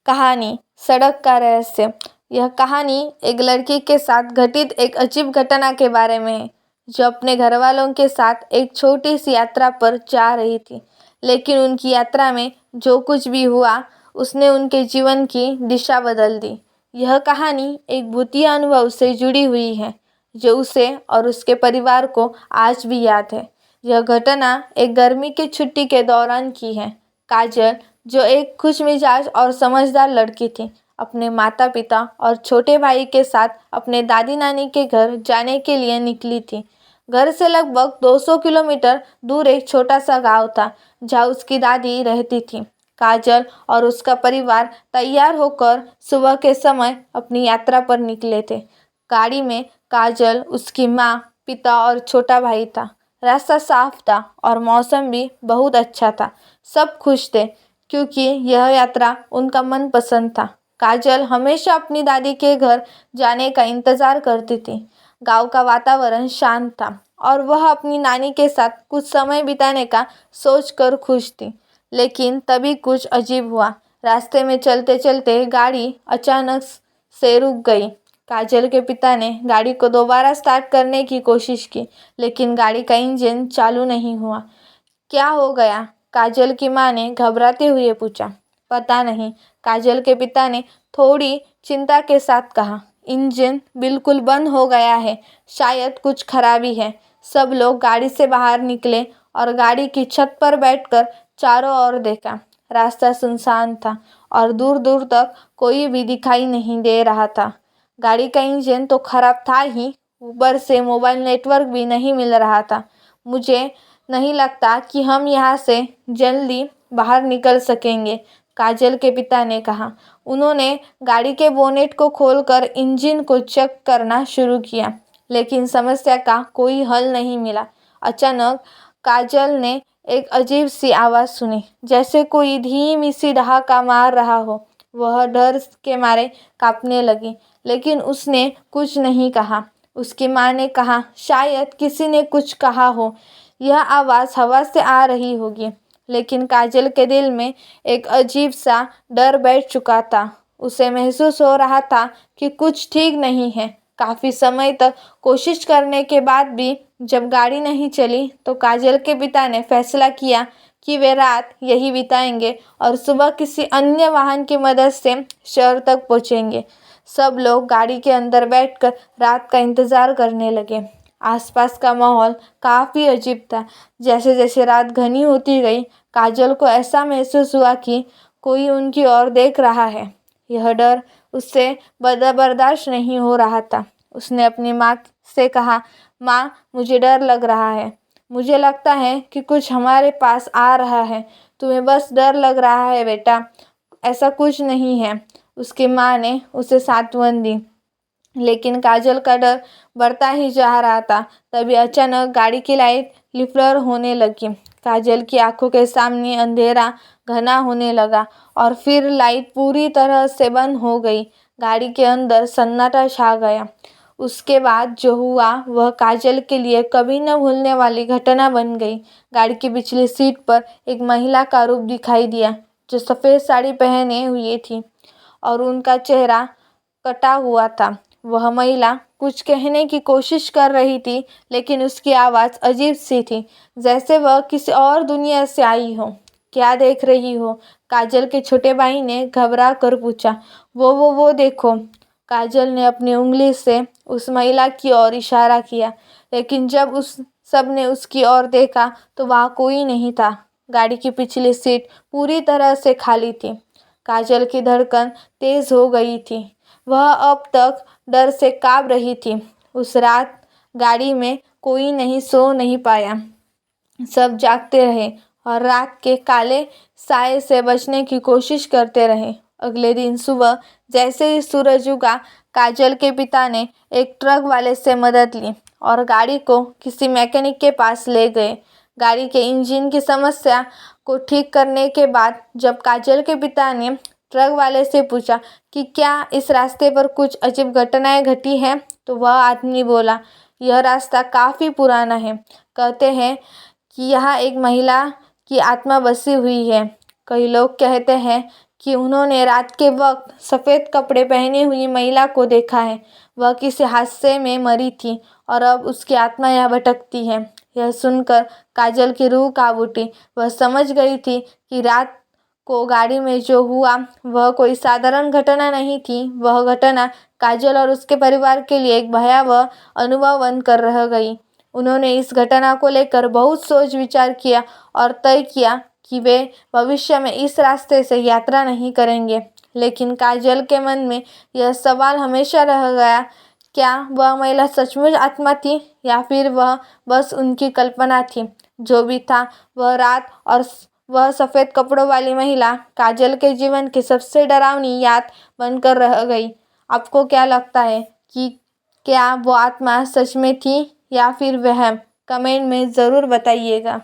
कहानी सड़क का रहस्य। यह कहानी एक लड़की के साथ घटित एक अजीब घटना के बारे में है, जो अपने घर वालों के साथ एक छोटी सी यात्रा पर जा रही थी। लेकिन उनकी यात्रा में जो कुछ भी हुआ, उसने उनके जीवन की दिशा बदल दी। यह कहानी एक भूतिया अनुभव से जुड़ी हुई है, जो उसे और उसके परिवार को आज भी याद है। यह घटना एक गर्मी की छुट्टी के दौरान की है। काजल, जो एक खुशमिजाज और समझदार लड़की थी, अपने माता पिता और छोटे भाई के साथ अपने दादी नानी के घर जाने के लिए निकली थी। घर से लगभग 200 किलोमीटर दूर एक छोटा सा गांव था, जहां उसकी दादी रहती थी। काजल और उसका परिवार तैयार होकर सुबह के समय अपनी यात्रा पर निकले थे। गाड़ी में काजल, उसकी माँ, पिता और छोटा भाई था। रास्ता साफ था और मौसम भी बहुत अच्छा था। सब खुश थे, क्योंकि यह यात्रा उनका मनपसंद था। काजल हमेशा अपनी दादी के घर जाने का इंतजार करती थी। गांव का वातावरण शांत था और वह अपनी नानी के साथ कुछ समय बिताने का सोचकर खुश थी। लेकिन तभी कुछ अजीब हुआ। रास्ते में चलते चलते गाड़ी अचानक से रुक गई। काजल के पिता ने गाड़ी को दोबारा स्टार्ट करने की कोशिश की, लेकिन गाड़ी का इंजन चालू नहीं हुआ। क्या हो गया? काजल की मां ने घबराते हुए पूछा। पता नहीं, काजल के पिता ने थोड़ी चिंता के साथ कहा। इंजन बिल्कुल बंद हो गया है, शायद कुछ खराबी है। सब लोग गाड़ी से बाहर निकले और गाड़ी की छत पर बैठकर चारों ओर देखा। रास्ता सुनसान था और दूर दूर तक कोई भी दिखाई नहीं दे रहा था। गाड़ी का इंजन तो खराब था ही, ऊपर से मोबाइल नेटवर्क भी नहीं मिल रहा था। मुझे नहीं लगता कि हम यहाँ से जल्दी बाहर निकल सकेंगे, काजल के पिता ने कहा। उन्होंने गाड़ी के बोनेट को खोलकर इंजन को चेक करना शुरू किया, लेकिन समस्या का कोई हल नहीं मिला। अचानक काजल ने एक अजीब सी आवाज़ सुनी, जैसे कोई धीमी सी दहाका मार रहा हो। वह डर के मारे कांपने लगी, लेकिन उसने कुछ नहीं कहा। उसकी माँ ने कहा, शायद किसी ने कुछ कहा हो। यह आवाज़ हवा से आ रही होगी। लेकिन काजल के दिल में एक अजीब सा डर बैठ चुका था। उसे महसूस हो रहा था कि कुछ ठीक नहीं है। काफ़ी समय तक कोशिश करने के बाद भी जब गाड़ी नहीं चली, तो काजल के पिता ने फैसला किया कि वे रात यही बिताएंगे और सुबह किसी अन्य वाहन की मदद से शहर तक पहुंचेंगे। सब लोग गाड़ी के अंदर बैठकर रात का इंतज़ार करने लगे। आसपास का माहौल काफ़ी अजीब था। जैसे जैसे रात घनी होती गई, काजल को ऐसा महसूस हुआ कि कोई उनकी ओर देख रहा है। यह डर उससे बर्दाश्त नहीं हो रहा था। उसने अपनी माँ से कहा, माँ, मुझे डर लग रहा है। मुझे लगता है कि कुछ हमारे पास आ रहा है। तुम्हें बस डर लग रहा है बेटा, ऐसा कुछ नहीं है। उसकी माँ ने उसे सांत्वना दी, लेकिन काजल का डर बढ़ता ही जा रहा था। तभी अचानक गाड़ी की लाइट फ्लिकर होने लगी। काजल की आंखों के सामने अंधेरा घना होने लगा और फिर लाइट पूरी तरह से बंद हो गई। गाड़ी के अंदर सन्नाटा छा गया। उसके बाद जो हुआ वह काजल के लिए कभी न भूलने वाली घटना बन गई। गाड़ी की पिछली सीट पर एक महिला का रूप दिखाई दिया, जो सफ़ेद साड़ी पहने हुई थी और उनका चेहरा कटा हुआ था। वह महिला कुछ कहने की कोशिश कर रही थी, लेकिन उसकी आवाज़ अजीब सी थी, जैसे वह किसी और दुनिया से आई हो। क्या देख रही हो? काजल के छोटे भाई ने घबरा कर पूछा। वो देखो। काजल ने अपनी उंगली से उस महिला की ओर इशारा किया, लेकिन जब उस सब ने उसकी ओर देखा तो वहाँ कोई नहीं था। गाड़ी की पिछली सीट पूरी तरह से खाली थी। काजल की धड़कन तेज हो गई थी। वह अब तक डर से कांप रही थी। उस रात गाड़ी में कोई नहीं पाया। सब जागते रहे और रात के काले साए से बचने की कोशिश करते रहे। अगले दिन सुबह जैसे ही सूरज उगा, काजल के पिता ने एक ट्रक वाले से मदद ली और गाड़ी को किसी मैकेनिक के पास ले गए। गाड़ी के इंजन की समस्या को ठीक करने के बाद जब काजल के पिता ने ट्रक वाले से पूछा कि क्या इस रास्ते पर कुछ अजीब घटनाएं घटी हैं, तो वह आदमी बोला, यह रास्ता काफ़ी पुराना है। कहते हैं कि यहाँ एक महिला की आत्मा बसी हुई है। कई लोग कहते हैं कि उन्होंने रात के वक्त सफ़ेद कपड़े पहनी हुई महिला को देखा है। वह किसी हादसे में मरी थी और अब उसकी आत्मा यहाँ भटकती है। यह सुनकर काजल की रूह कांप उठी। वह समझ गई थी कि रात को गाड़ी में जो हुआ वह कोई साधारण घटना नहीं थी। वह घटना काजल और उसके परिवार के लिए एक भयावह अनुभव बनकर रह गई। उन्होंने इस घटना को लेकर बहुत सोच विचार किया और तय किया कि वे भविष्य में इस रास्ते से यात्रा नहीं करेंगे। लेकिन काजल के मन में यह सवाल हमेशा रह गया, क्या वह महिला सचमुच आत्मा थी या फिर वह बस उनकी कल्पना थी। जो भी था, वह रात और वह सफ़ेद कपड़ों वाली महिला काजल के जीवन की सबसे डरावनी याद बनकर रह गई। आपको क्या लगता है कि क्या वो आत्मा सच में थी या फिर वहम? कमेंट में ज़रूर बताइएगा।